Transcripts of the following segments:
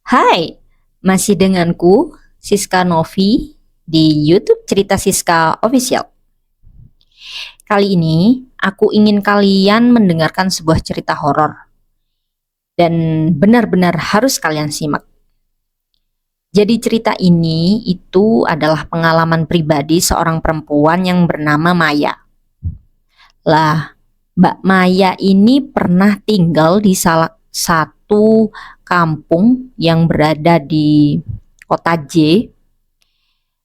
Hai, masih denganku Siska Novi di YouTube Cerita Siska Official. Kali ini aku ingin kalian mendengarkan sebuah cerita horor dan benar-benar harus kalian simak. Jadi cerita ini itu adalah pengalaman pribadi seorang perempuan yang bernama Maya. Lah, Mbak Maya ini pernah tinggal di salah satu kampung yang berada di kota J.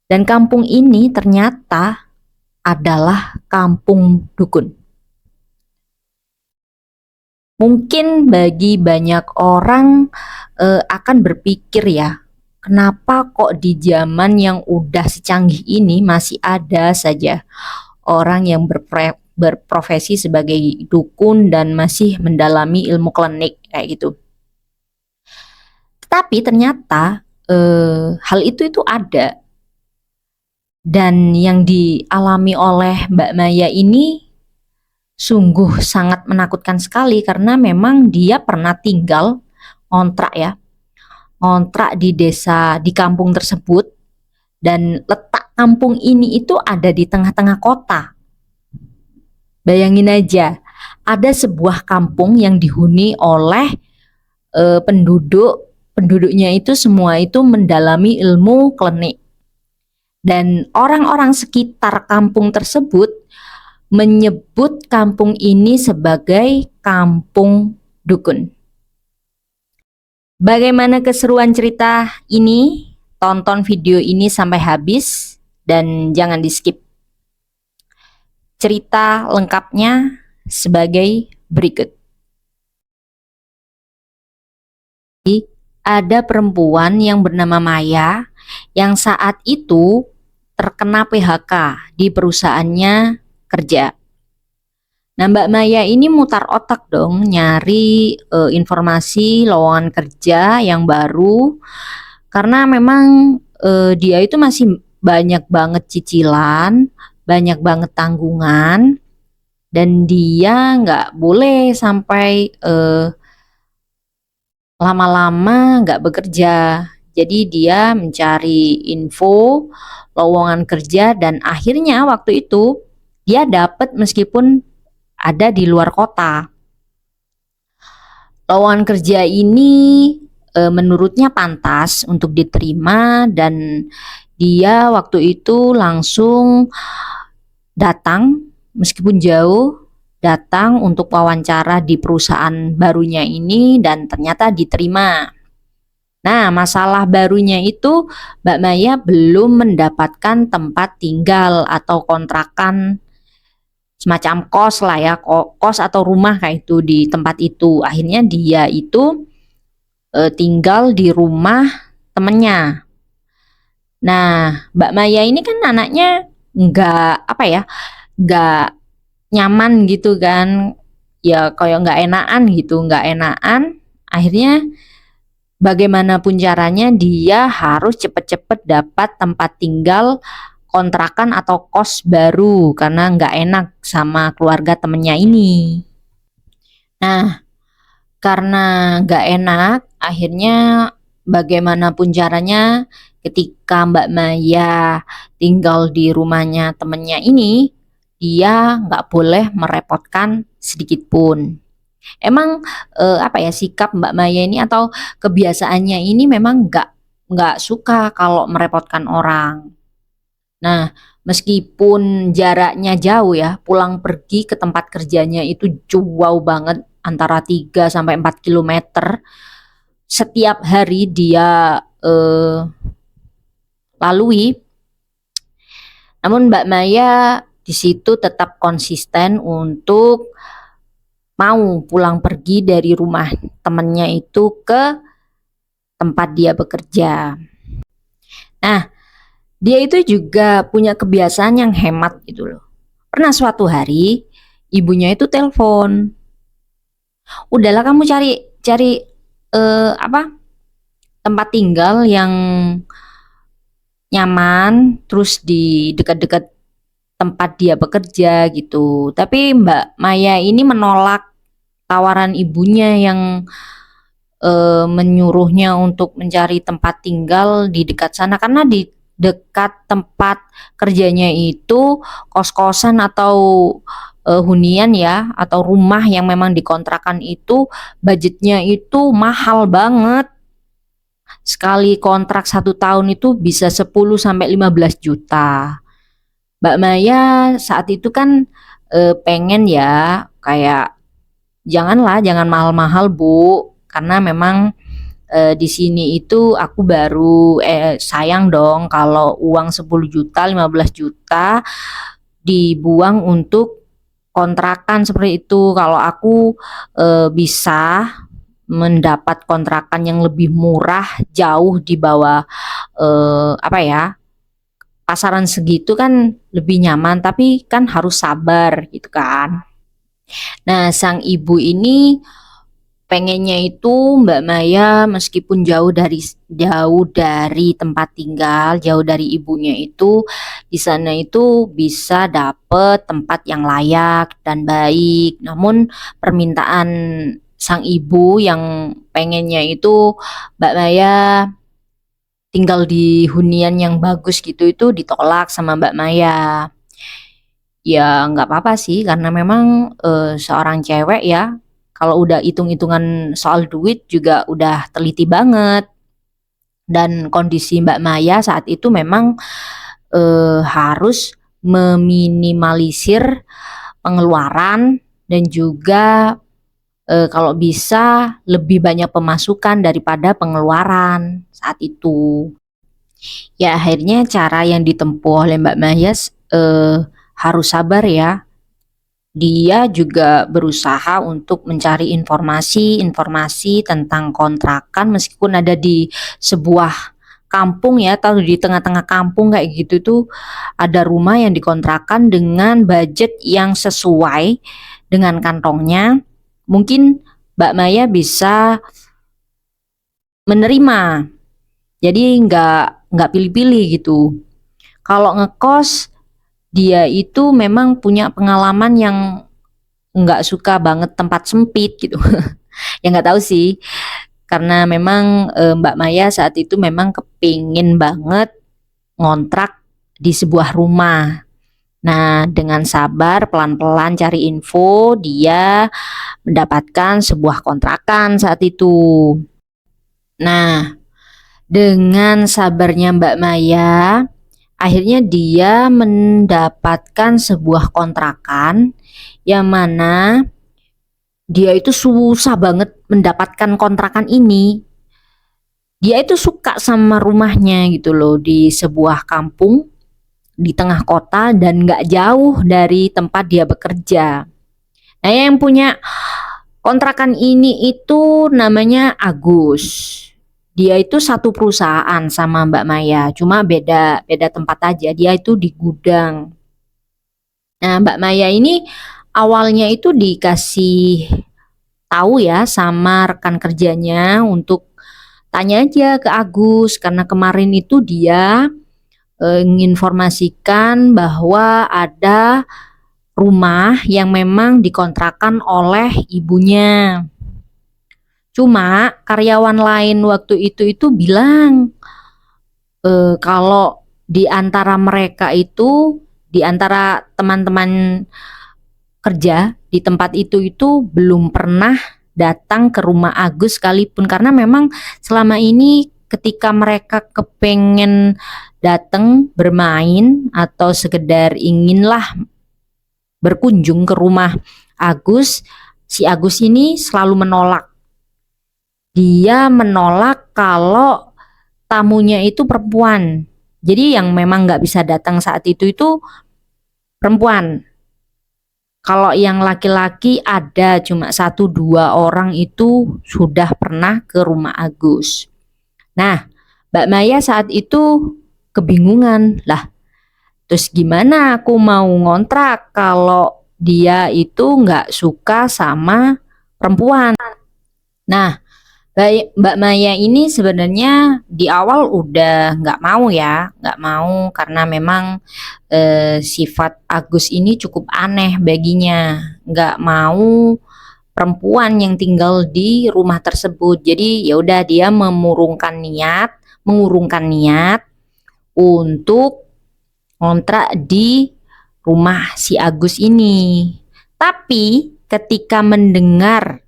Dan kampung ini ternyata adalah kampung dukun. Mungkin bagi banyak orang akan berpikir ya, kenapa kok di zaman yang udah secanggih ini masih ada saja orang yang berprofesi sebagai dukun dan masih mendalami ilmu klinik kayak gitu. Tetapi ternyata hal itu ada. Dan yang dialami oleh Mbak Maya ini sungguh sangat menakutkan sekali karena memang dia pernah tinggal kontrak di desa di kampung tersebut, dan letak kampung ini itu ada di tengah-tengah kota. Bayangin aja, ada sebuah kampung yang dihuni oleh penduduknya itu semua itu mendalami ilmu klinik. Dan orang-orang sekitar kampung tersebut menyebut kampung ini sebagai kampung dukun. Bagaimana keseruan cerita ini? Tonton video ini sampai habis dan jangan di-skip. Cerita lengkapnya sebagai berikut. Ada perempuan yang bernama Maya yang saat itu terkena PHK di perusahaannya kerja. Nah, Mbak Maya ini mutar otak dong nyari informasi lowongan kerja yang baru karena memang dia itu masih banyak banget cicilan, banyak banget tanggungan, dan dia nggak boleh sampai lama-lama nggak bekerja. Jadi dia mencari info lowongan kerja dan akhirnya waktu itu dia dapat meskipun ada di luar kota. Lowongan kerja ini menurutnya pantas untuk diterima dan dia waktu itu langsung datang meskipun jauh, datang untuk wawancara di perusahaan barunya ini dan ternyata diterima. Nah, masalah barunya itu Mbak Maya belum mendapatkan tempat tinggal atau kontrakan semacam kos lah ya, kos atau rumah kayak itu di tempat itu. Akhirnya dia itu tinggal di rumah temennya. Nah, Mbak Maya ini kan anaknya nggak nyaman gitu kan, ya kayak nggak enakan gitu, nggak enakan. Akhirnya bagaimanapun caranya dia harus cepet-cepet dapat tempat tinggal kontrakan atau kos baru karena nggak enak sama keluarga temennya ini. Nah, karena nggak enak, akhirnya bagaimanapun caranya ketika Mbak Maya tinggal di rumahnya temennya ini, dia nggak boleh merepotkan sedikit pun. Emang sikap Mbak Maya ini atau kebiasaannya ini memang nggak suka kalau merepotkan orang. Nah, meskipun jaraknya jauh ya, pulang pergi ke tempat kerjanya itu jauh banget, antara 3 sampai 4 kilometer. Setiap hari dia lalui. Namun Mbak Maya di situ tetap konsisten untuk mau pulang pergi dari rumah temannya itu ke tempat dia bekerja. Nah, dia itu juga punya kebiasaan yang hemat gitu loh. Pernah suatu hari ibunya itu telepon, udahlah kamu cari cari tempat tinggal yang nyaman, terus di dekat-dekat tempat dia bekerja gitu. Tapi Mbak Maya ini menolak tawaran ibunya yang menyuruhnya untuk mencari tempat tinggal di dekat sana, karena di dekat tempat kerjanya itu kos-kosan atau hunian ya, atau rumah yang memang dikontrakan itu budgetnya itu mahal banget. Sekali kontrak 1 tahun itu bisa 10 sampai 15 juta. Mbak Maya saat itu kan pengen ya kayak jangan mahal-mahal Bu, karena memang di sini itu aku baru sayang dong kalau uang 10 juta 15 juta dibuang untuk kontrakan seperti itu. Kalau aku bisa mendapat kontrakan yang lebih murah jauh di bawah apa ya, pasaran segitu kan lebih nyaman, tapi kan harus sabar gitu kan. Nah, sang ibu ini pengennya itu Mbak Maya meskipun jauh dari tempat tinggal, jauh dari ibunya itu, di sana itu bisa dapet tempat yang layak dan baik. Namun permintaan sang ibu yang pengennya itu Mbak Maya tinggal di hunian yang bagus gitu itu ditolak sama Mbak Maya. Ya nggak apa-apa sih, karena memang seorang cewek ya, kalau udah hitung-hitungan soal duit juga udah teliti banget. Dan kondisi Mbak Maya saat itu memang harus meminimalisir pengeluaran dan juga kalau bisa lebih banyak pemasukan daripada pengeluaran saat itu. Ya akhirnya cara yang ditempuh oleh Mbak Maya harus sabar ya. Dia juga berusaha untuk mencari informasi tentang kontrakan meskipun ada di sebuah kampung ya, atau di tengah-tengah kampung kayak gitu tuh ada rumah yang dikontrakan dengan budget yang sesuai dengan kantongnya. Mungkin Mbak Maya bisa menerima. Jadi nggak pilih-pilih gitu. Kalau ngekos dia itu memang punya pengalaman yang nggak suka banget tempat sempit gitu. Ya nggak tahu sih, karena memang Mbak Maya saat itu memang kepingin banget ngontrak di sebuah rumah. Nah, dengan sabar pelan-pelan cari info, dia mendapatkan sebuah kontrakan saat itu. Nah, dengan sabarnya Mbak Maya, akhirnya dia mendapatkan sebuah kontrakan yang mana dia itu susah banget mendapatkan kontrakan ini. Dia itu suka sama rumahnya gitu loh, di sebuah kampung di tengah kota dan nggak jauh dari tempat dia bekerja. Nah, yang punya kontrakan ini itu namanya Agus. Dia itu satu perusahaan sama Mbak Maya, cuma beda beda tempat aja. Dia itu di gudang. Nah, Mbak Maya ini awalnya itu dikasih tahu ya sama rekan kerjanya untuk tanya aja ke Agus, karena kemarin itu dia menginformasikan bahwa ada rumah yang memang dikontrakan oleh ibunya. Cuma karyawan lain waktu itu bilang kalau di antara mereka itu, di antara teman-teman kerja di tempat itu belum pernah datang ke rumah Agus sekalipun, karena memang selama ini ketika mereka kepengen datang bermain atau sekedar inginlah berkunjung ke rumah Agus, si Agus ini selalu menolak. Dia menolak kalau tamunya itu perempuan. Jadi yang memang nggak bisa datang saat itu perempuan. Kalau yang laki-laki ada cuma 1-2 orang itu sudah pernah ke rumah Agus. Nah, Mbak Maya saat itu kebingungan lah. Terus gimana aku mau ngontrak kalau dia itu nggak suka sama perempuan? Nah, Mbak Maya ini sebenarnya di awal udah nggak mau ya, nggak mau karena memang sifat Agus ini cukup aneh baginya, nggak mau perempuan yang tinggal di rumah tersebut. Jadi ya udah dia mengurungkan niat untuk ngontrak di rumah si Agus ini. Tapi ketika mendengar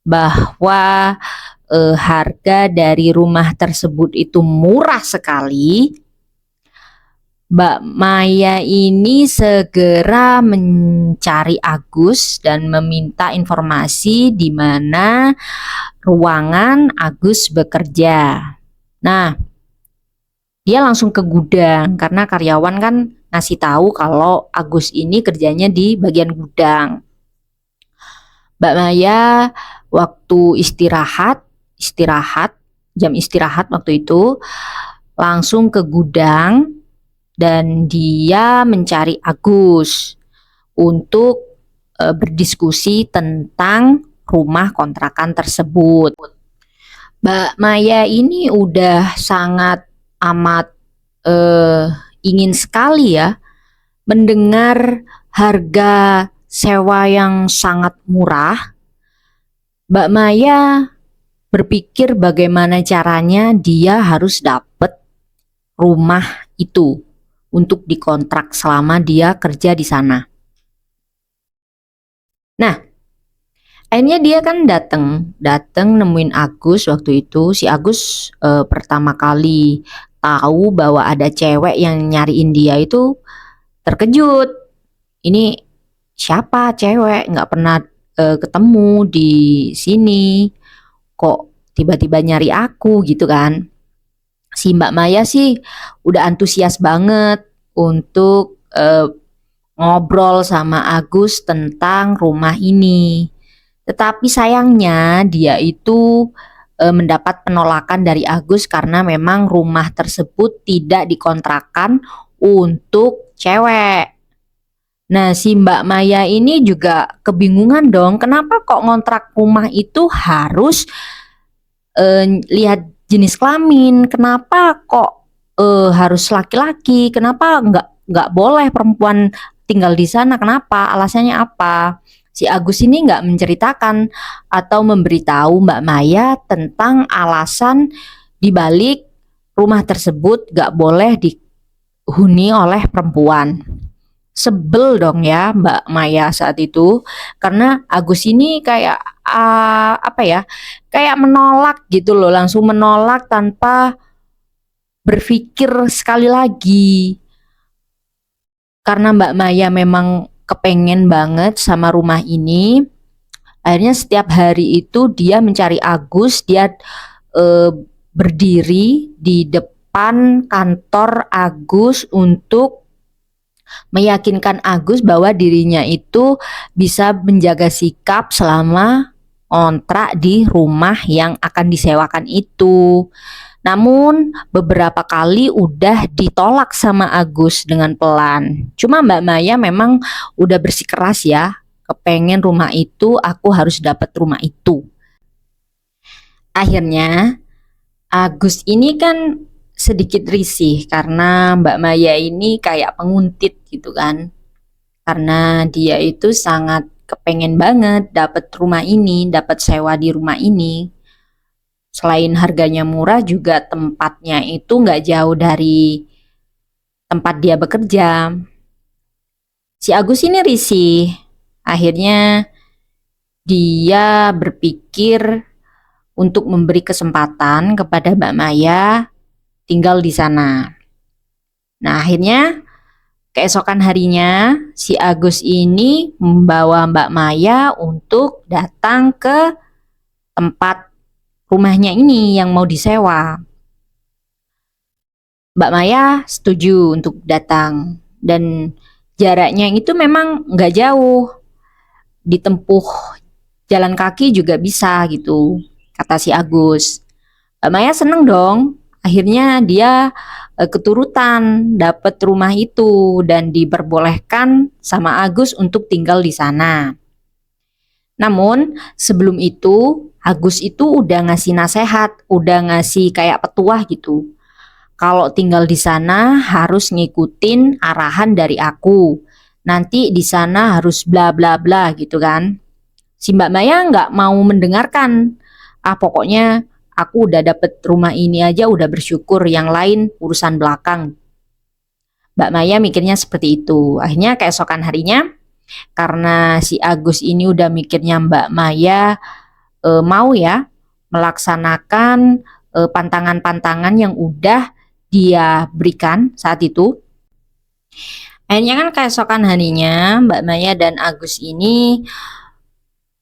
bahwa harga dari rumah tersebut itu murah sekali, Mbak Maya ini segera mencari Agus dan meminta informasi di mana ruangan Agus bekerja. Nah, dia langsung ke gudang karena karyawan kan ngasih tahu kalau Agus ini kerjanya di bagian gudang. Mbak Maya waktu istirahat jam istirahat waktu itu langsung ke gudang dan dia mencari Agus untuk berdiskusi tentang rumah kontrakan tersebut. Mbak Maya ini udah sangat amat ingin sekali ya mendengar harga sewa yang sangat murah. Mbak Maya berpikir bagaimana caranya dia harus dapat rumah itu untuk dikontrak selama dia kerja di sana. Nah, akhirnya dia kan datang nemuin Agus waktu itu. Si Agus pertama kali tahu bahwa ada cewek yang nyariin dia itu terkejut. Ini siapa cewek? Nggak pernah ketemu di sini. Kok tiba-tiba nyari aku gitu kan? Si Mbak Maya sih udah antusias banget untuk ngobrol sama Agus tentang rumah ini. Tetapi sayangnya dia itu mendapat penolakan dari Agus karena memang rumah tersebut tidak dikontrakkan untuk cewek. Nah, si Mbak Maya ini juga kebingungan dong, kenapa kok ngontrak rumah itu harus lihat jenis kelamin, kenapa kok harus laki-laki, kenapa nggak boleh perempuan tinggal di sana, kenapa, alasannya apa? Si Agus ini nggak menceritakan atau memberitahu Mbak Maya tentang alasan dibalik rumah tersebut nggak boleh dihuni oleh perempuan. Sebel dong ya Mbak Maya saat itu karena Agus ini kayak apa ya, kayak menolak gitu loh, langsung menolak tanpa berpikir sekali lagi. Karena Mbak Maya memang kepengen banget sama rumah ini, akhirnya setiap hari itu dia mencari Agus. Dia berdiri di depan kantor Agus untuk meyakinkan Agus bahwa dirinya itu bisa menjaga sikap selama kontrak di rumah yang akan disewakan itu. Namun beberapa kali udah ditolak sama Agus dengan pelan. Cuma Mbak Maya memang udah bersikeras ya, kepengen rumah itu, aku harus dapat rumah itu. Akhirnya Agus ini kan sedikit risih karena Mbak Maya ini kayak penguntit gitu kan. Karena dia itu sangat kepengen banget dapat rumah ini, dapat sewa di rumah ini. Selain harganya murah juga tempatnya itu nggak jauh dari tempat dia bekerja. Si Agus ini risih. Akhirnya dia berpikir untuk memberi kesempatan kepada Mbak Maya tinggal di sana. Nah, akhirnya keesokan harinya si Agus ini membawa Mbak Maya untuk datang ke tempat rumahnya ini yang mau disewa. Mbak Maya setuju untuk datang dan jaraknya itu memang nggak jauh, ditempuh jalan kaki juga bisa gitu, kata si Agus. Mbak Maya seneng dong, akhirnya dia keturutan dapat rumah itu dan diperbolehkan sama Agus untuk tinggal di sana. Namun sebelum itu Agus itu udah ngasih nasihat, udah ngasih kayak petuah gitu. Kalau tinggal di sana harus ngikutin arahan dari aku. Nanti di sana harus bla bla bla gitu kan. Si Mbak Maya nggak mau mendengarkan. Ah, pokoknya aku udah dapet rumah ini aja udah bersyukur, yang lain urusan belakang. Mbak Maya mikirnya seperti itu. Akhirnya keesokan harinya, karena si Agus ini udah mikirnya Mbak Maya mau ya melaksanakan pantangan-pantangan yang udah dia berikan saat itu. Akhirnya kan keesokan harinya Mbak Maya dan Agus ini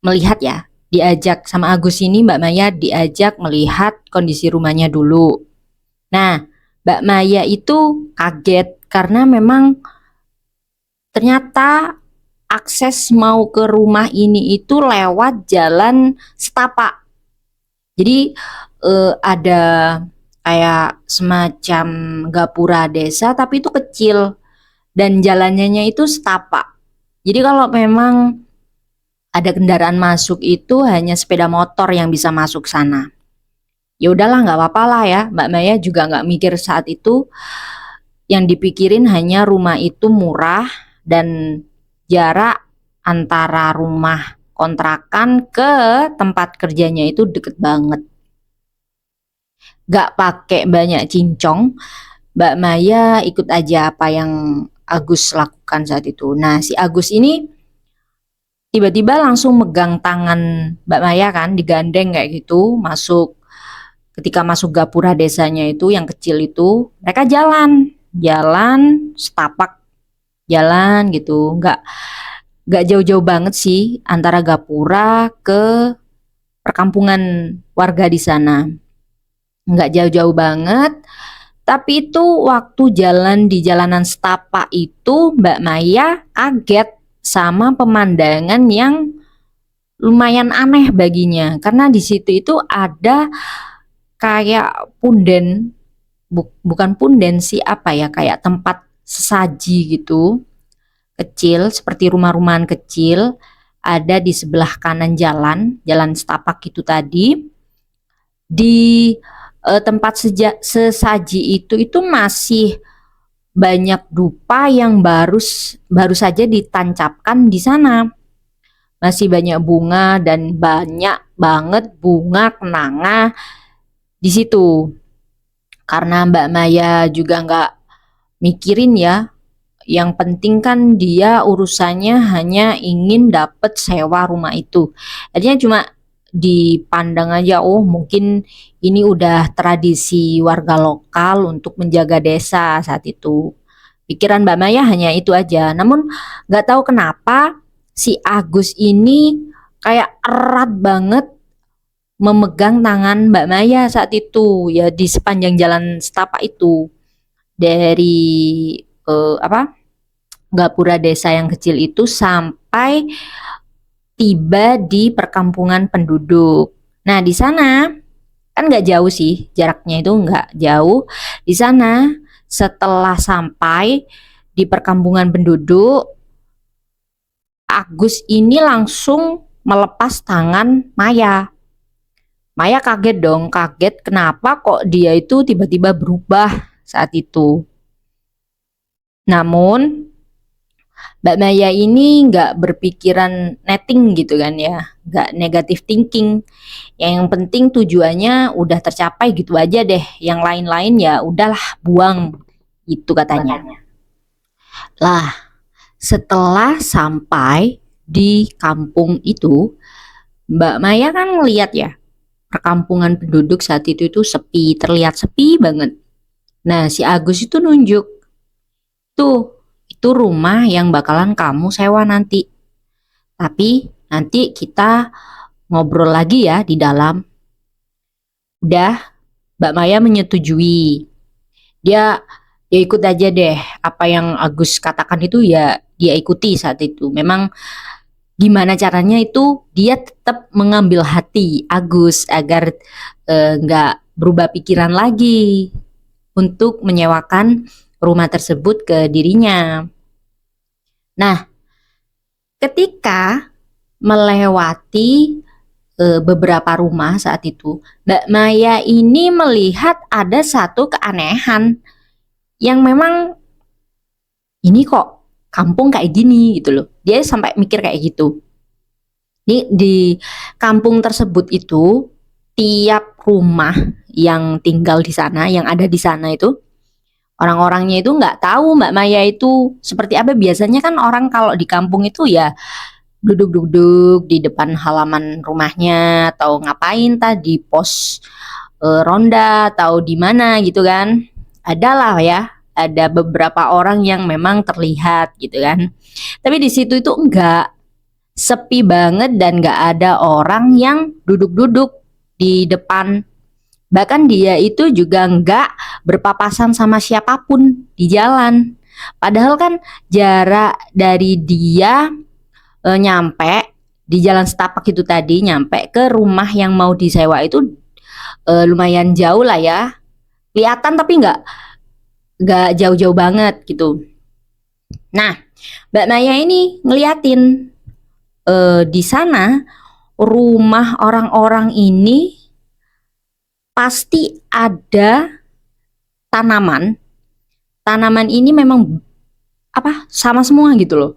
melihat ya, diajak sama Agus ini, Mbak Maya diajak melihat kondisi rumahnya dulu. Nah, Mbak Maya itu kaget karena memang ternyata akses mau ke rumah ini itu lewat jalan setapak. Jadi ada kayak semacam gapura desa tapi itu kecil dan jalannya itu setapak. Jadi kalau memang ada kendaraan masuk itu hanya sepeda motor yang bisa masuk sana. Ya udahlah, nggak apa-apa lah ya. Mbak Maya juga nggak mikir saat itu. Yang dipikirin hanya rumah itu murah dan jarak antara rumah kontrakan ke tempat kerjanya itu deket banget. Gak pakai banyak cincong, Mbak Maya ikut aja apa yang Agus lakukan saat itu. Nah, si Agus ini tiba-tiba langsung megang tangan Mbak Maya kan, digandeng kayak gitu, masuk. Ketika masuk gapura desanya itu yang kecil itu, mereka jalan setapak jalan gitu, nggak jauh-jauh banget sih antara gapura ke perkampungan warga di sana, nggak jauh-jauh banget. Tapi itu waktu jalan di jalanan setapak itu Mbak Maya kaget sama pemandangan yang lumayan aneh baginya, karena di situ itu ada kayak punden, bukan punden sih, apa ya, kayak tempat sesaji gitu kecil seperti rumah-rumahan kecil ada di sebelah kanan jalan setapak itu tadi. Di tempat sesaji itu masih banyak dupa yang baru saja ditancapkan di sana. Masih banyak bunga dan banyak banget bunga kenanga di situ. Karena Mbak Maya juga nggak mikirin ya, yang penting kan dia urusannya hanya ingin dapat sewa rumah itu. Artinya cuma dipandang aja, oh mungkin ini udah tradisi warga lokal untuk menjaga desa saat itu. Pikiran Mbak Maya hanya itu aja. Namun nggak tahu kenapa si Agus ini kayak erat banget memegang tangan Mbak Maya saat itu ya, di sepanjang jalan setapak itu, dari gapura desa yang kecil itu sampai tiba di perkampungan penduduk. Nah, di sana kan nggak jauh sih, jaraknya itu nggak jauh. Di sana setelah sampai di perkampungan penduduk, Agus ini langsung melepas tangan Maya. Maya kaget dong, kaget kenapa kok dia itu tiba-tiba berubah saat itu. Namun Mbak Maya ini nggak berpikiran netting gitu kan ya, nggak negatif thinking. Yang penting tujuannya udah tercapai gitu aja deh, yang lain-lain ya udahlah buang, gitu katanya. Lah, setelah sampai di kampung itu, Mbak Maya kan ngeliat ya, perkampungan penduduk saat itu sepi, terlihat sepi banget. Nah, si Agus itu nunjuk, tuh, itu rumah yang bakalan kamu sewa nanti. Tapi nanti kita ngobrol lagi ya di dalam. Udah, Mbak Maya menyetujui. Dia ikut aja deh, apa yang Agus katakan itu ya dia ikuti saat itu. Memang gimana caranya itu dia tetap mengambil hati Agus agar nggak berubah pikiran lagi untuk menyewakan rumah tersebut ke dirinya. Nah, ketika melewati beberapa rumah saat itu, Mbak Maya ini melihat ada satu keanehan yang memang ini kok kampung kayak gini gitu loh. Dia sampai mikir kayak gitu. Di kampung tersebut itu tiap rumah yang tinggal di sana, yang ada di sana itu orang-orangnya itu nggak tahu Mbak Maya itu seperti apa. Biasanya kan orang kalau di kampung itu ya duduk-duduk di depan halaman rumahnya atau ngapain tadi pos ronda atau di mana gitu kan. Adalah ya, ada beberapa orang yang memang terlihat gitu kan. Tapi di situ itu enggak, sepi banget dan enggak ada orang yang duduk-duduk di depan. Bahkan dia itu juga enggak berpapasan sama siapapun di jalan. Padahal kan jarak dari dia nyampe di jalan setapak itu tadi nyampe ke rumah yang mau disewa itu lumayan jauh lah ya. Kelihatan tapi nggak jauh-jauh banget gitu. Nah, Mbak Maya ini ngeliatin di sana rumah orang-orang ini pasti ada tanaman. Tanaman ini memang apa sama semua gitu loh.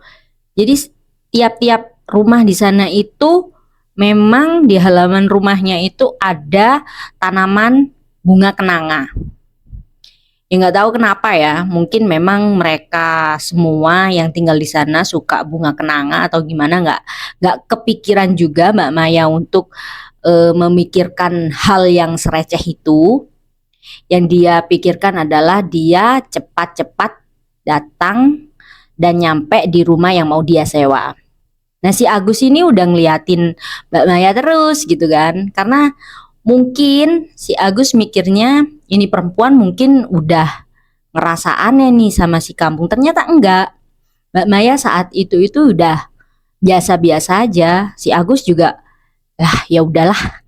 Jadi tiap-tiap rumah di sana itu memang di halaman rumahnya itu ada tanaman bunga kenanga. Ya nggak tahu kenapa ya, mungkin memang mereka semua yang tinggal di sana suka bunga kenanga atau gimana, nggak kepikiran juga Mbak Maya untuk memikirkan hal yang sereceh itu. Yang dia pikirkan adalah dia cepat-cepat datang dan nyampe di rumah yang mau dia sewa. Nah si Agus ini udah ngeliatin Mbak Maya terus gitu kan, karena mungkin si Agus mikirnya ini perempuan mungkin udah ngerasa aneh nih sama si kampung. Ternyata enggak. Mbak Maya saat itu udah biasa-biasa aja. Si Agus juga ya udahlah.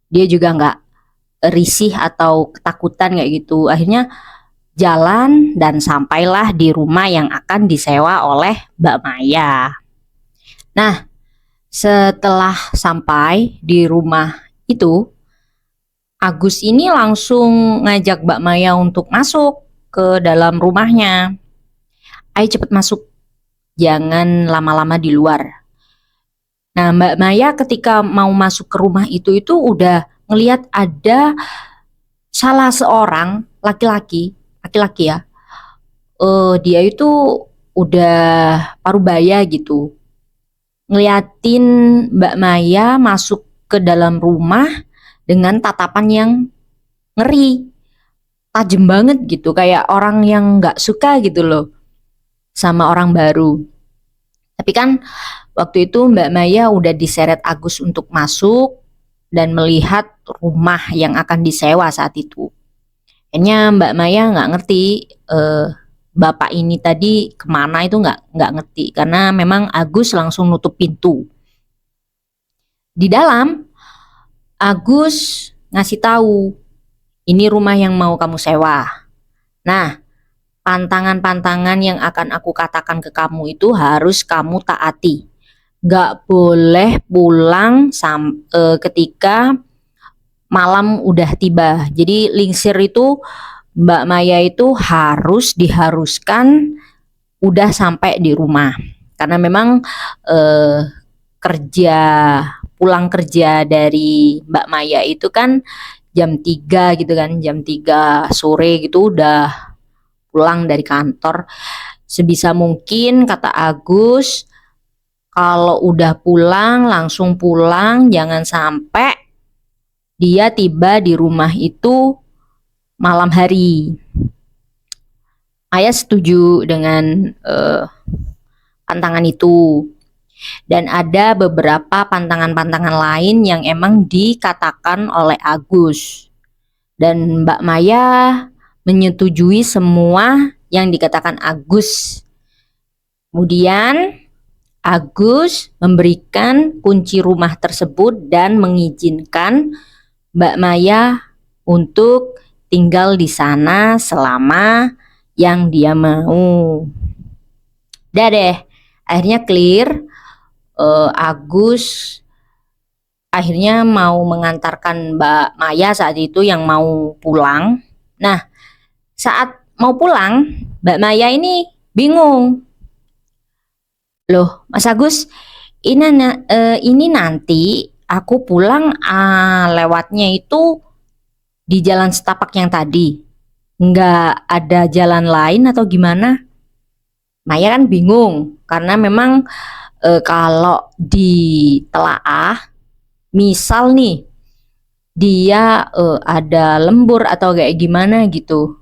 Dia juga enggak risih atau ketakutan kayak gitu. Akhirnya jalan dan sampailah di rumah yang akan disewa oleh Mbak Maya. Nah, setelah sampai di rumah itu, Agus ini langsung ngajak Mbak Maya untuk masuk ke dalam rumahnya. Ayo cepet masuk, jangan lama-lama di luar. Nah Mbak Maya ketika mau masuk ke rumah itu udah ngelihat ada salah seorang laki-laki ya. Dia itu udah parubaya gitu. Ngeliatin Mbak Maya masuk ke dalam rumah dengan tatapan yang ngeri, tajam banget gitu, kayak orang yang nggak suka gitu loh sama orang baru. Tapi kan waktu itu Mbak Maya udah diseret Agus untuk masuk dan melihat rumah yang akan disewa saat itu. Kayaknya Mbak Maya nggak ngerti bapak ini tadi kemana, itu nggak ngerti karena memang Agus langsung nutup pintu. Di dalam Agus ngasih tahu, ini rumah yang mau kamu sewa. Nah, pantangan-pantangan yang akan aku katakan ke kamu itu harus kamu taati. Gak boleh pulang ketika malam udah tiba. Jadi lingsir itu Mbak Maya itu diharuskan udah sampai di rumah. Karena memang pulang kerja dari Mbak Maya itu kan jam 3 gitu kan, jam 3 sore gitu udah pulang dari kantor. Sebisa mungkin kata Agus, kalau udah pulang langsung pulang, jangan sampai dia tiba di rumah itu malam hari. Ayah setuju dengan pantangan itu. Dan ada beberapa pantangan-pantangan lain yang emang dikatakan oleh Agus. Dan Mbak Maya menyetujui semua yang dikatakan Agus. Kemudian Agus memberikan kunci rumah tersebut dan mengizinkan Mbak Maya untuk tinggal di sana selama yang dia mau. Udah deh, akhirnya clear. Agus akhirnya mau mengantarkan Mbak Maya saat itu yang mau pulang. Nah, saat mau pulang, Mbak Maya ini bingung. Loh, Mas Agus, ini nanti aku pulang lewatnya itu di jalan setapak yang tadi, nggak ada jalan lain atau gimana? Maya kan bingung karena memang kalau ditelaah, misal nih dia ada lembur atau kayak gimana gitu,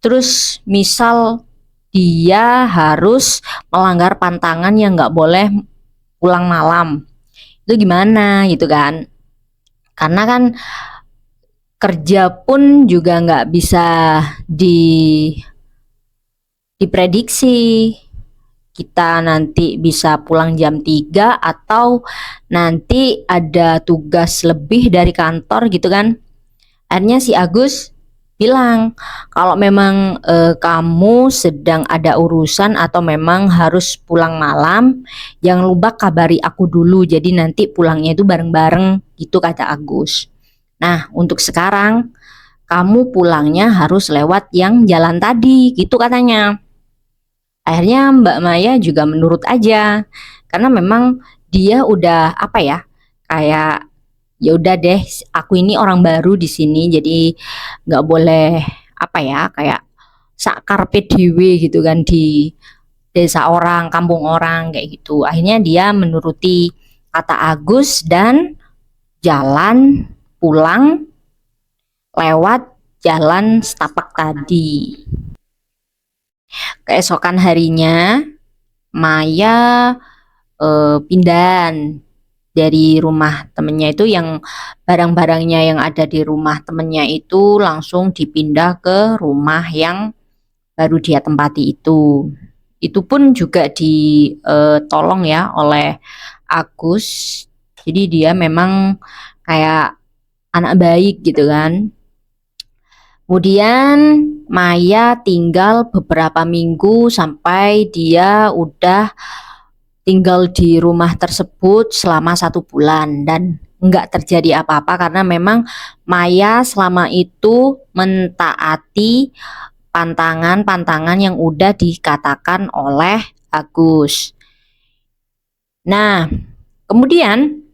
terus misal dia harus melanggar pantangan yang nggak boleh pulang malam, itu gimana gitu kan? Karena kan kerja pun juga nggak bisa diprediksi, kita nanti bisa pulang jam 3 atau nanti ada tugas lebih dari kantor gitu kan. Akhirnya si Agus bilang, kalau memang kamu sedang ada urusan atau memang harus pulang malam, jangan lupa kabari aku dulu, jadi nanti pulangnya itu bareng-bareng gitu, kata Agus. Nah, untuk sekarang kamu pulangnya harus lewat yang jalan tadi gitu katanya. Akhirnya Mbak Maya juga menurut aja, karena memang dia udah apa ya, kayak ya udah deh, aku ini orang baru di sini, jadi nggak boleh apa ya, kayak sakar PDW gitu kan di desa orang, kampung orang kayak gitu. Akhirnya dia menuruti kata Agus dan jalan pulang lewat jalan setapak tadi. Keesokan harinya Maya pindahan dari rumah temennya itu, yang barang-barangnya yang ada di rumah temennya itu langsung dipindah ke rumah yang baru dia tempati itu. Itu pun juga ditolong ya oleh Agus. Jadi dia memang kayak anak baik gitu kan. Kemudian Maya tinggal beberapa minggu sampai dia udah tinggal di rumah tersebut selama 1 bulan dan nggak terjadi apa-apa karena memang Maya selama itu mentaati pantangan-pantangan yang udah dikatakan oleh Agus. Nah, kemudian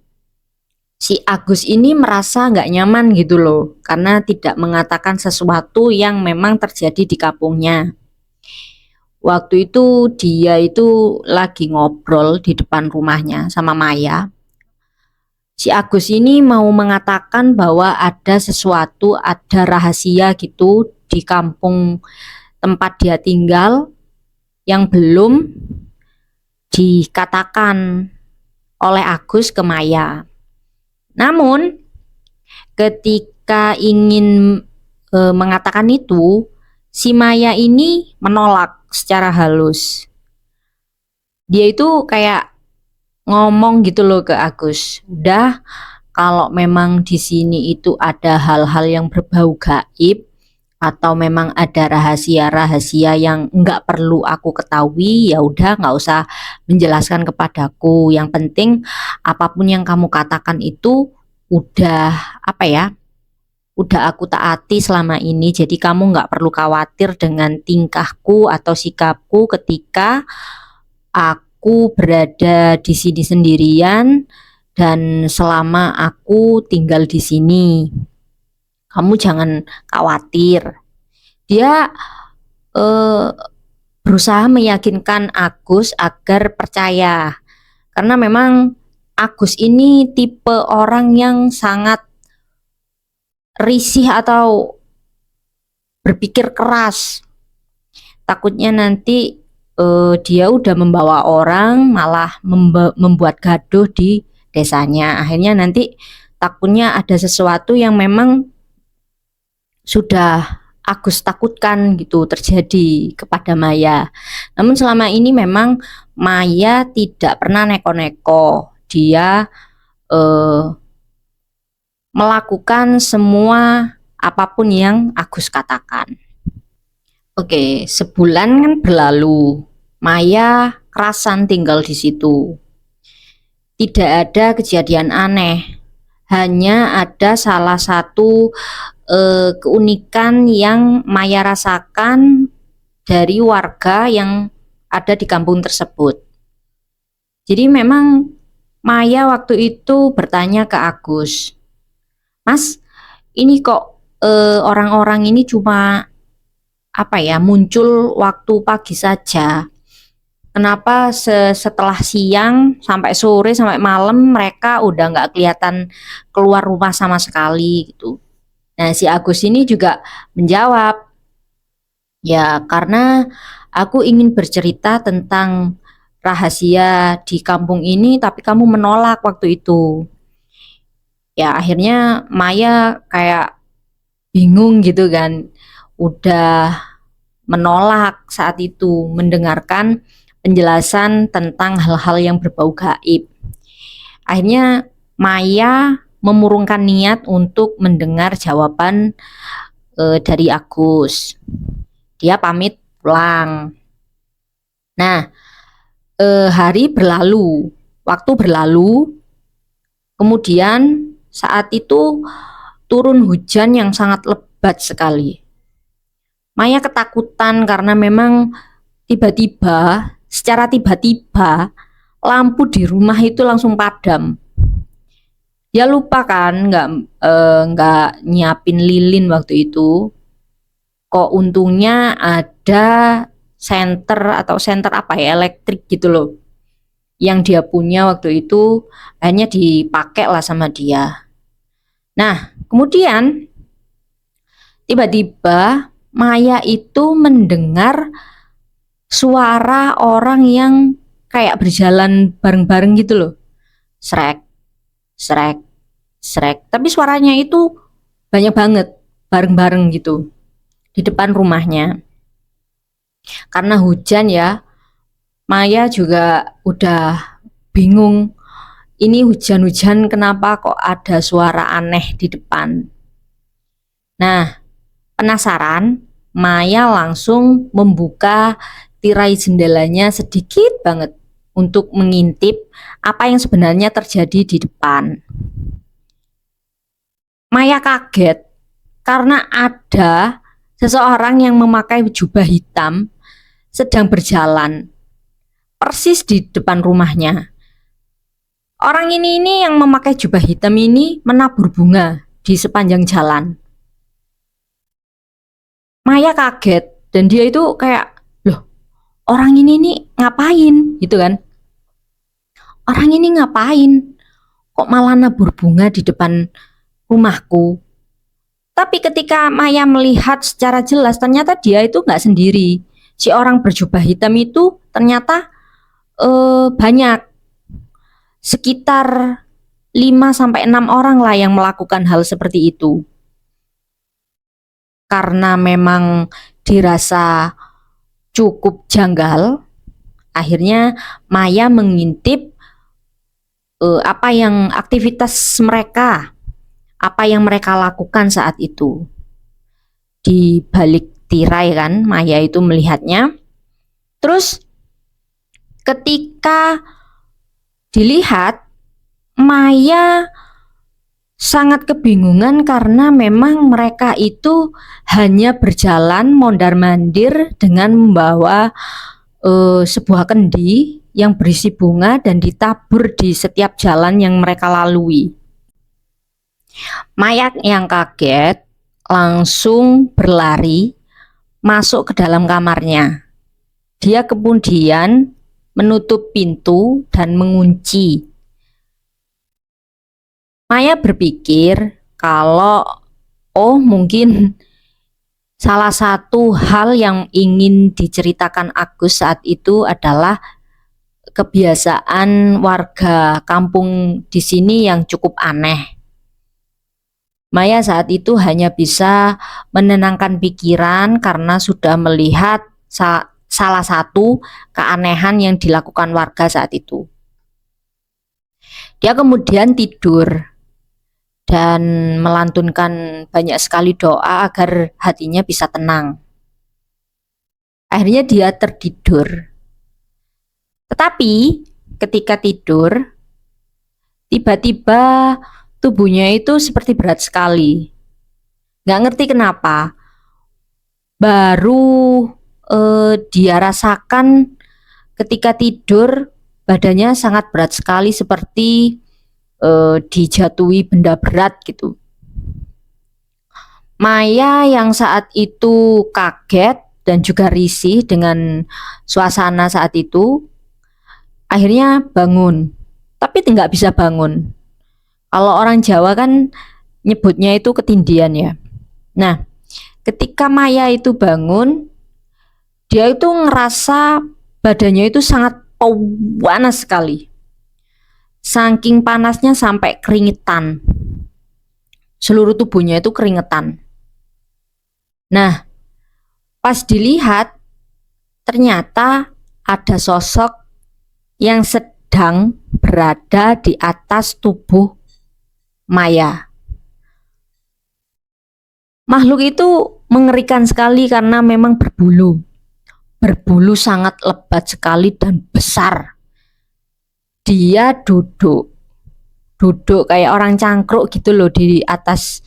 si Agus ini merasa nggak nyaman gitu loh, karena tidak mengatakan sesuatu yang memang terjadi di kampungnya. Waktu itu dia itu lagi ngobrol di depan rumahnya sama Maya. Si Agus ini mau mengatakan bahwa ada sesuatu, ada rahasia gitu di kampung tempat dia tinggal yang belum dikatakan oleh Agus ke Maya. Namun ketika ingin mengatakan itu, si Maya ini menolak secara halus. Dia itu kayak ngomong gitu loh ke Agus, udah, kalau memang di sini itu ada hal-hal yang berbau gaib atau memang ada rahasia-rahasia yang nggak perlu aku ketahui, ya udah nggak usah menjelaskan kepadaku. Yang penting apapun yang kamu katakan itu udah apa ya, udah aku taati selama ini. Jadi kamu nggak perlu khawatir dengan tingkahku atau sikapku ketika aku berada di sini sendirian dan selama aku tinggal di sini. Kamu jangan khawatir. Dia berusaha meyakinkan Agus agar percaya, karena memang Agus ini tipe orang yang sangat risih atau berpikir keras. Takutnya nanti dia udah membawa orang malah membuat gaduh di desanya. Akhirnya nanti takutnya ada sesuatu yang memang sudah Agus takutkan gitu terjadi kepada Maya. Namun selama ini memang Maya tidak pernah neko-neko. Dia melakukan semua apapun yang Agus katakan. Oke, sebulan kan berlalu. Maya kerasan tinggal di situ. Tidak ada kejadian aneh. Hanya ada salah satu keunikan yang Maya rasakan dari warga yang ada di kampung tersebut. Jadi memang Maya waktu itu bertanya ke Agus, Mas, ini kok orang-orang ini cuma apa ya muncul waktu pagi saja. Kenapa setelah siang sampai sore sampai malam mereka udah nggak kelihatan keluar rumah sama sekali gitu. Nah, si Agus ini juga menjawab, ya karena aku ingin bercerita tentang rahasia di kampung ini, tapi kamu menolak waktu itu. Ya akhirnya Maya kayak bingung gitu kan, udah menolak saat itu mendengarkan penjelasan tentang hal-hal yang berbau gaib. Akhirnya Maya memurungkan niat untuk mendengar jawaban dari Agus. Dia pamit pulang. Nah, hari berlalu, waktu berlalu, kemudian saat itu turun hujan yang sangat lebat sekali. Maya ketakutan karena memang secara tiba-tiba lampu di rumah itu langsung padam. Dia lupa kan nggak nyiapin lilin waktu itu. Kok untungnya ada senter apa ya elektrik gitu loh. Yang dia punya waktu itu hanya dipakai lah sama dia. Nah, kemudian tiba-tiba Maya itu mendengar suara orang yang kayak berjalan bareng-bareng gitu loh. Srek, srek, srek. Tapi suaranya itu banyak banget, bareng-bareng gitu di depan rumahnya. Karena hujan ya, Maya juga udah bingung. Ini hujan-hujan kenapa kok ada suara aneh di depan. Nah, penasaran, Maya langsung membuka tirai jendelanya sedikit banget untuk mengintip apa yang sebenarnya terjadi di depan. Maya kaget karena ada seseorang yang memakai jubah hitam sedang berjalan persis di depan rumahnya. Orang ini yang memakai jubah hitam ini menabur bunga di sepanjang jalan. Maya kaget dan dia itu kayak, loh, orang ini nih ngapain gitu kan? Orang ini ngapain? Kok malah nabur bunga di depan rumahku? Tapi ketika Maya melihat secara jelas, ternyata dia itu nggak sendiri. Si orang berjubah hitam itu ternyata banyak, sekitar 5-6 orang lah yang melakukan hal seperti itu. Karena memang dirasa cukup janggal, akhirnya Maya mengintip apa yang aktivitas mereka, apa yang mereka lakukan saat itu. Di balik tirai kan, Maya itu melihatnya. Terus ketika dilihat, Maya sangat kebingungan karena memang mereka itu hanya berjalan mondar-mandir dengan membawa sebuah kendi yang berisi bunga dan ditabur di setiap jalan yang mereka lalui. Maya yang kaget langsung berlari masuk ke dalam kamarnya. Dia kemudian menutup pintu dan mengunci. Maya berpikir kalau mungkin salah satu hal yang ingin diceritakan Agus saat itu adalah kebiasaan warga kampung di sini yang cukup aneh. Maya saat itu hanya bisa menenangkan pikiran karena sudah melihat salah satu keanehan yang dilakukan warga saat itu. Dia kemudian tidur dan melantunkan banyak sekali doa agar hatinya bisa tenang. Akhirnya dia tertidur. Tetapi ketika tidur, tiba-tiba tubuhnya itu seperti berat sekali. Gak ngerti kenapa. Baru dia rasakan ketika tidur badannya sangat berat sekali seperti dijatuhi benda berat gitu. Maya yang saat itu kaget dan juga risih dengan suasana saat itu, akhirnya bangun, tapi nggak bisa bangun. Kalau orang Jawa kan nyebutnya itu ketindian ya. Nah, ketika Maya itu bangun, dia itu ngerasa badannya itu sangat panas sekali. Saking panasnya sampai keringetan. Seluruh tubuhnya itu keringetan. Nah, pas dilihat ternyata ada sosok yang sedang berada di atas tubuh Maya. Makhluk itu mengerikan sekali karena memang berbulu. Berbulu sangat lebat sekali dan besar. Dia duduk kayak orang cangkruk gitu loh di atas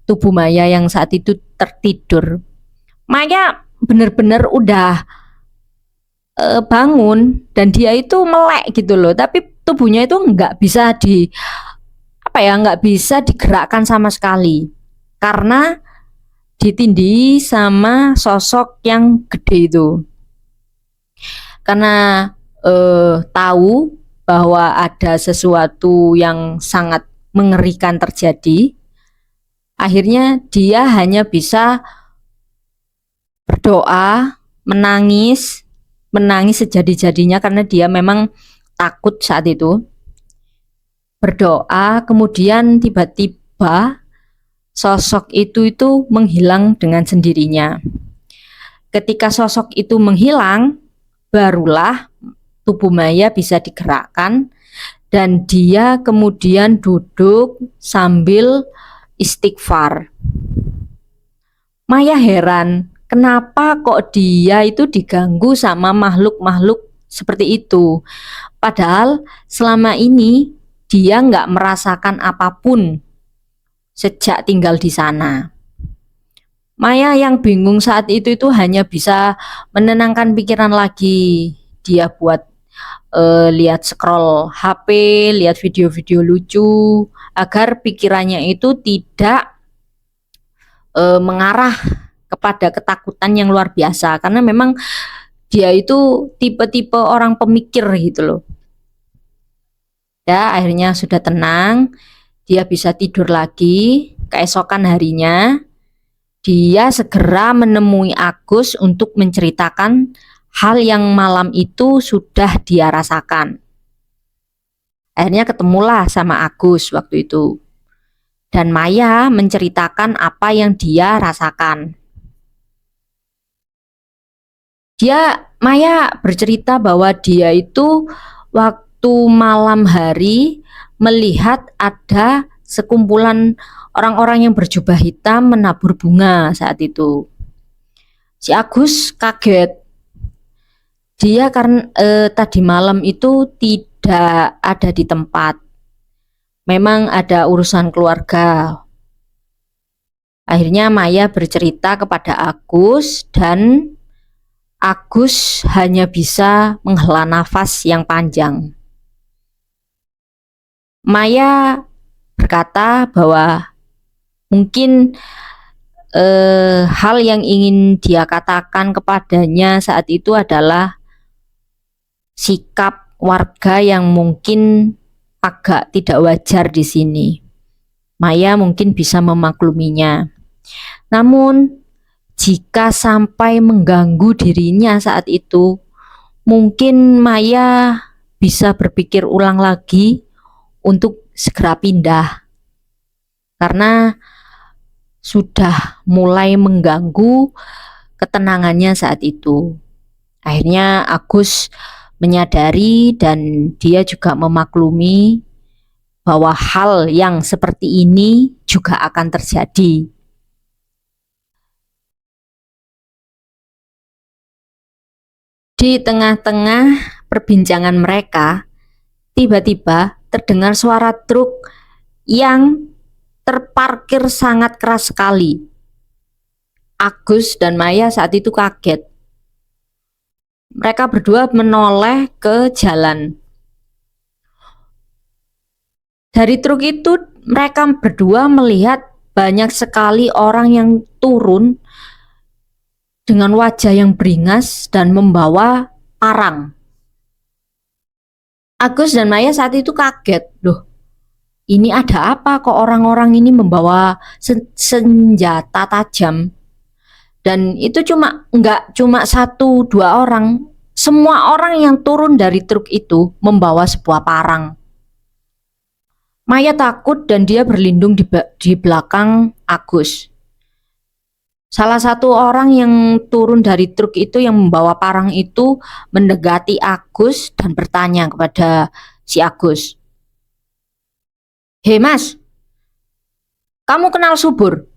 tubuh Maya yang saat itu tertidur. Maya benar-benar udah bangun dan dia itu melek gitu loh, tapi tubuhnya itu nggak bisa nggak bisa digerakkan sama sekali karena ditindih sama sosok yang gede itu. Karena tahu bahwa ada sesuatu yang sangat mengerikan terjadi, akhirnya dia hanya bisa berdoa, menangis sejadi-jadinya karena dia memang takut saat itu. Berdoa, kemudian tiba-tiba sosok itu menghilang dengan sendirinya. Ketika sosok itu menghilang, barulah tubuh Maya bisa digerakkan dan dia kemudian duduk sambil istighfar. Maya heran, kenapa kok dia itu diganggu sama makhluk-makhluk seperti itu? Padahal selama ini dia nggak merasakan apapun sejak tinggal di sana. Maya yang bingung saat itu hanya bisa menenangkan pikiran lagi. Dia buat lihat scroll HP, lihat video-video lucu agar pikirannya itu tidak mengarah kepada ketakutan yang luar biasa karena memang dia itu tipe-tipe orang pemikir gitu loh. Ya, akhirnya sudah tenang, dia bisa tidur lagi. Keesokan harinya dia segera menemui Agus untuk menceritakan hal yang malam itu sudah dia rasakan. Akhirnya ketemulah sama Agus waktu itu. Dan Maya menceritakan apa yang dia rasakan. Maya bercerita bahwa dia itu waktu malam hari melihat ada sekumpulan orang-orang yang berjubah hitam menabur bunga saat itu. Si Agus kaget. Dia karena tadi malam itu tidak ada di tempat. Memang ada urusan keluarga. Akhirnya Maya bercerita kepada Agus dan Agus hanya bisa menghela nafas yang panjang. Maya berkata bahwa mungkin hal yang ingin dia katakan kepadanya saat itu adalah sikap warga yang mungkin agak tidak wajar di sini. Maya mungkin bisa memakluminya. Namun jika sampai mengganggu dirinya saat itu, mungkin Maya bisa berpikir ulang lagi untuk segera pindah. Karena sudah mulai mengganggu ketenangannya saat itu. Akhirnya Agus menyadari dan dia juga memaklumi bahwa hal yang seperti ini juga akan terjadi. Di tengah-tengah perbincangan mereka, tiba-tiba terdengar suara truk yang terparkir sangat keras sekali. Agus dan Maya saat itu kaget. Mereka berdua menoleh ke jalan. Dari truk itu mereka berdua melihat banyak sekali orang yang turun dengan wajah yang beringas dan membawa parang. Agus dan Maya saat itu kaget, loh ini ada apa kok orang-orang ini membawa senjata tajam. Dan itu nggak cuma satu dua orang, semua orang yang turun dari truk itu membawa sebuah parang. Maya takut dan dia berlindung di belakang Agus. Salah satu orang yang turun dari truk itu yang membawa parang itu mendekati Agus dan bertanya kepada si Agus. "Hei mas, kamu kenal Subur?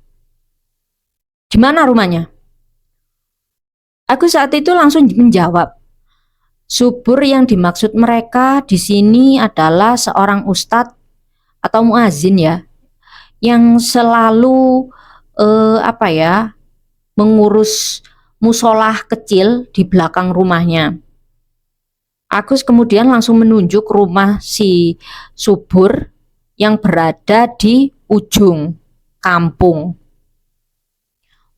Di mana rumahnya?" Agus saat itu langsung menjawab, Subur yang dimaksud mereka di sini adalah seorang ustadz atau muazin ya, yang selalu mengurus musolah kecil di belakang rumahnya. Agus kemudian langsung menunjuk rumah si Subur yang berada di ujung kampung.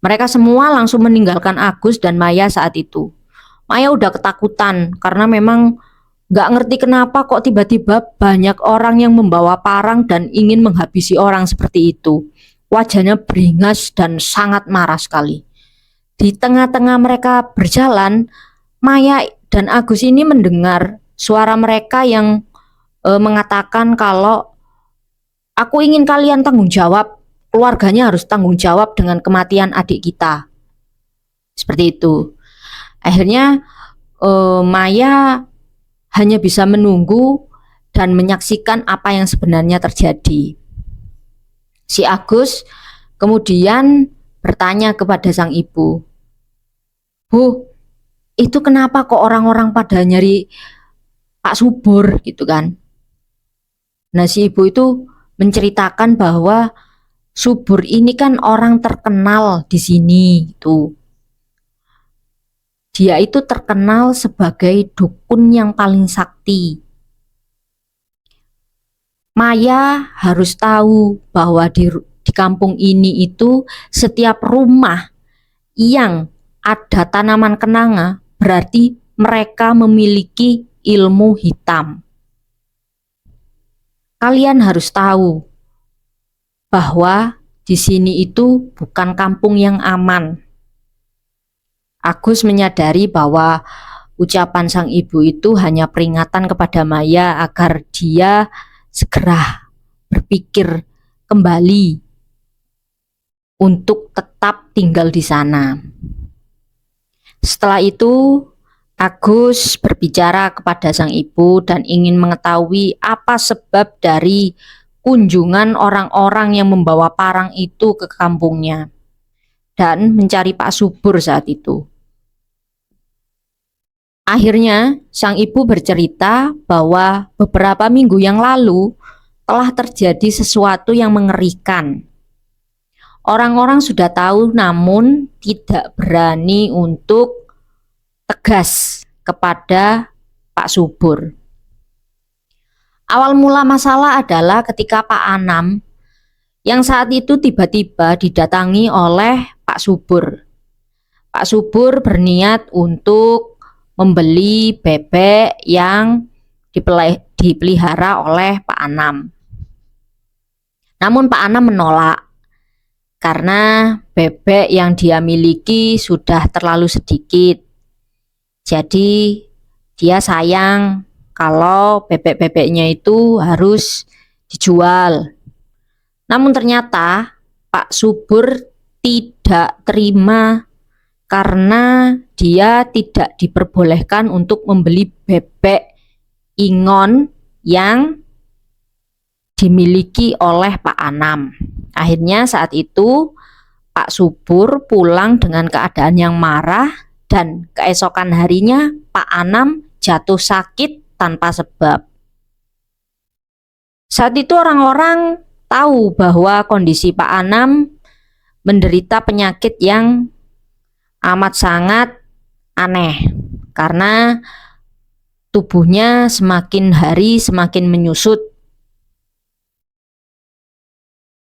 Mereka semua langsung meninggalkan Agus dan Maya saat itu. Maya udah ketakutan karena memang gak ngerti kenapa kok tiba-tiba banyak orang yang membawa parang dan ingin menghabisi orang seperti itu. Wajahnya beringas dan sangat marah sekali. Di tengah-tengah mereka berjalan, Maya dan Agus ini mendengar suara mereka yang mengatakan kalau aku ingin kalian tanggung jawab, keluarganya harus tanggung jawab dengan kematian adik kita. Seperti itu. Akhirnya Maya hanya bisa menunggu dan menyaksikan apa yang sebenarnya terjadi. Si Agus kemudian bertanya kepada sang ibu, "Bu, itu kenapa kok orang-orang pada nyari Pak Subur gitu kan?" Nah si ibu itu menceritakan bahwa Subur ini kan orang terkenal di sini gitu. Dia itu terkenal sebagai dukun yang paling sakti. Maya harus tahu bahwa di kampung ini itu setiap rumah yang ada tanaman kenanga berarti mereka memiliki ilmu hitam. Kalian harus tahu bahwa di sini itu bukan kampung yang aman. Agus menyadari bahwa ucapan sang ibu itu hanya peringatan kepada Maya agar dia segera berpikir kembali untuk tetap tinggal di sana. Setelah itu, Agus berbicara kepada sang ibu dan ingin mengetahui apa sebab dari kunjungan orang-orang yang membawa parang itu ke kampungnya dan mencari Pak Subur saat itu. Akhirnya, sang ibu bercerita bahwa beberapa minggu yang lalu telah terjadi sesuatu yang mengerikan. Orang-orang sudah tahu namun tidak berani untuk tegas kepada Pak Subur. Awal mula masalah adalah ketika Pak Anam yang saat itu tiba-tiba didatangi oleh Pak Subur. Pak Subur berniat untuk membeli bebek yang dipelihara oleh Pak Anam. Namun Pak Anam menolak karena bebek yang dia miliki sudah terlalu sedikit. Jadi dia sayang kalau bebek-bebeknya itu harus dijual. Namun ternyata Pak Subur tidak terima karena dia tidak diperbolehkan untuk membeli bebek ingon yang dimiliki oleh Pak Anam. Akhirnya saat itu Pak Subur pulang dengan keadaan yang marah dan keesokan harinya Pak Anam jatuh sakit tanpa sebab. Saat itu orang-orang tahu bahwa kondisi Pak Anam menderita penyakit yang amat sangat aneh karena tubuhnya semakin hari semakin menyusut.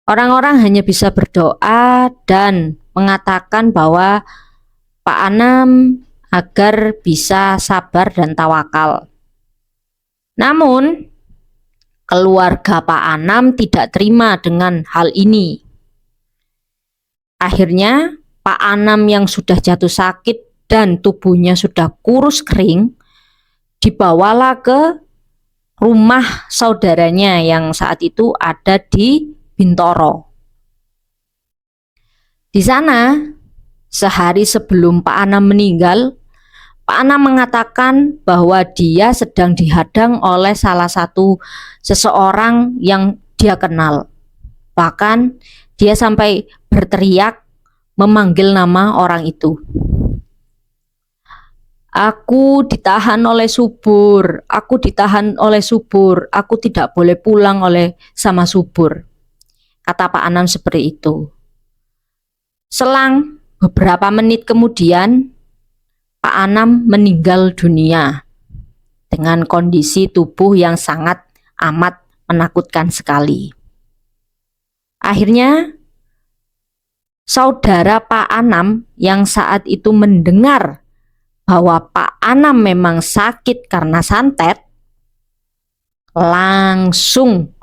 Orang-orang hanya bisa berdoa dan mengatakan bahwa Pak Anam agar bisa sabar dan tawakal. Namun, keluarga Pak Anam tidak terima dengan hal ini. Akhirnya, Pak Anam yang sudah jatuh sakit dan tubuhnya sudah kurus kering, dibawalah ke rumah saudaranya yang saat itu ada di Bintoro. Di sana, sehari sebelum Pak Anam meninggal, Pak Anam mengatakan bahwa dia sedang dihadang oleh salah satu seseorang yang dia kenal. Bahkan dia sampai berteriak memanggil nama orang itu. Aku ditahan oleh Subur, aku ditahan oleh Subur, aku tidak boleh pulang sama Subur. Kata Pak Anam seperti itu. Selang beberapa menit kemudian, Pak Anam meninggal dunia dengan kondisi tubuh yang sangat amat menakutkan sekali. Akhirnya, saudara Pak Anam yang saat itu mendengar bahwa Pak Anam memang sakit karena santet, langsung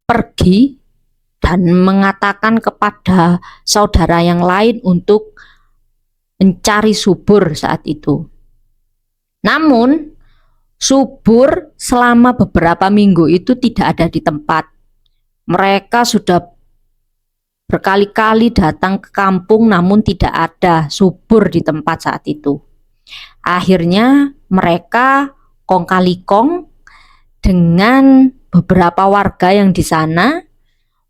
pergi dan mengatakan kepada saudara yang lain untuk mencari Subur saat itu. Namun, Subur selama beberapa minggu itu tidak ada di tempat. Mereka sudah berkali-kali datang ke kampung namun tidak ada Subur di tempat saat itu. Akhirnya mereka kong kali kong dengan beberapa warga yang di sana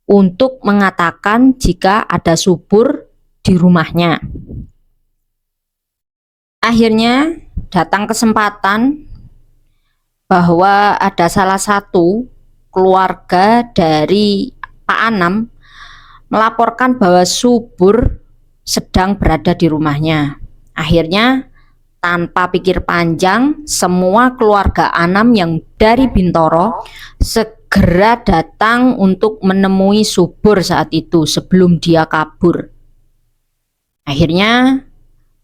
untuk mengatakan jika ada Subur di rumahnya. Akhirnya datang kesempatan bahwa ada salah satu keluarga dari Pak Anam melaporkan bahwa Subur sedang berada di rumahnya. Akhirnya tanpa pikir panjang, semua keluarga Anam yang dari Bintoro segera datang untuk menemui Subur saat itu sebelum dia kabur. Akhirnya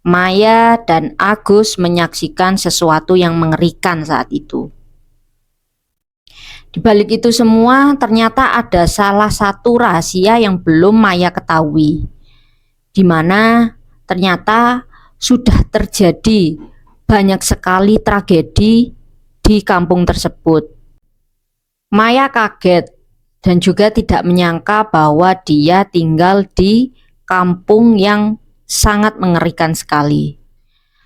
Maya dan Agus menyaksikan sesuatu yang mengerikan saat itu. Di balik itu semua, ternyata ada salah satu rahasia yang belum Maya ketahui, di mana ternyata sudah terjadi banyak sekali tragedi di kampung tersebut. Maya kaget dan juga tidak menyangka bahwa dia tinggal di kampung yang sangat mengerikan sekali.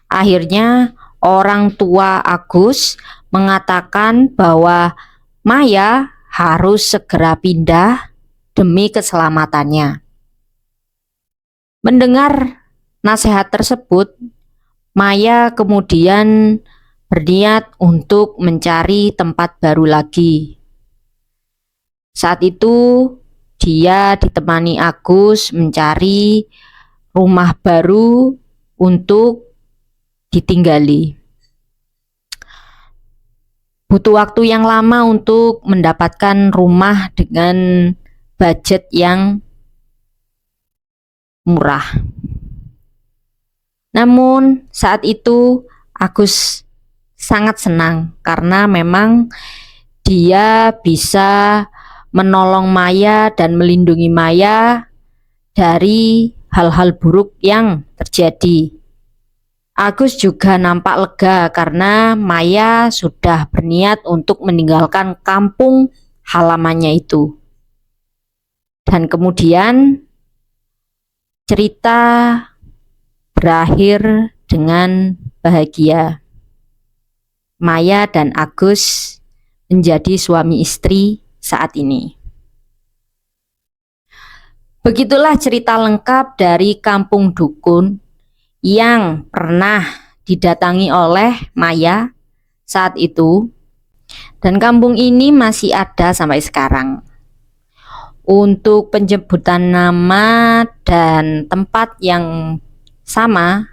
Akhirnya orang tua Agus mengatakan bahwa Maya harus segera pindah demi keselamatannya. Mendengar nasihat tersebut, Maya kemudian berniat untuk mencari tempat baru lagi. Saat itu dia ditemani Agus mencari rumah baru untuk ditinggali. Butuh waktu yang lama untuk mendapatkan rumah dengan budget yang murah. Namun saat itu Agus sangat senang karena memang dia bisa menolong Maya dan melindungi Maya dari hal-hal buruk yang terjadi. Agus juga nampak lega karena Maya sudah berniat untuk meninggalkan kampung halamannya itu. Dan kemudian cerita berakhir dengan bahagia. Maya dan Agus menjadi suami istri saat ini. Begitulah cerita lengkap dari Kampung Dukun yang pernah didatangi oleh Maya saat itu, dan kampung ini masih ada sampai sekarang. Untuk penyebutan nama dan tempat yang sama,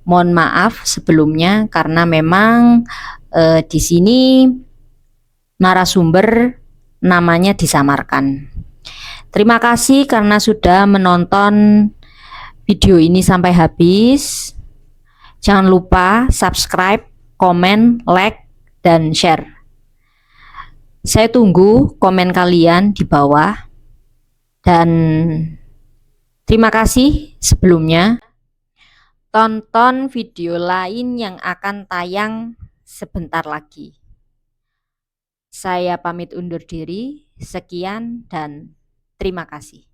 mohon maaf sebelumnya karena memang di sini narasumber namanya disamarkan. Terima kasih karena sudah menonton video ini sampai habis. Jangan lupa subscribe, komen, like, dan share. Saya tunggu komen kalian di bawah. Dan terima kasih sebelumnya. Tonton video lain yang akan tayang sebentar lagi. Saya pamit undur diri. Sekian dan terima kasih.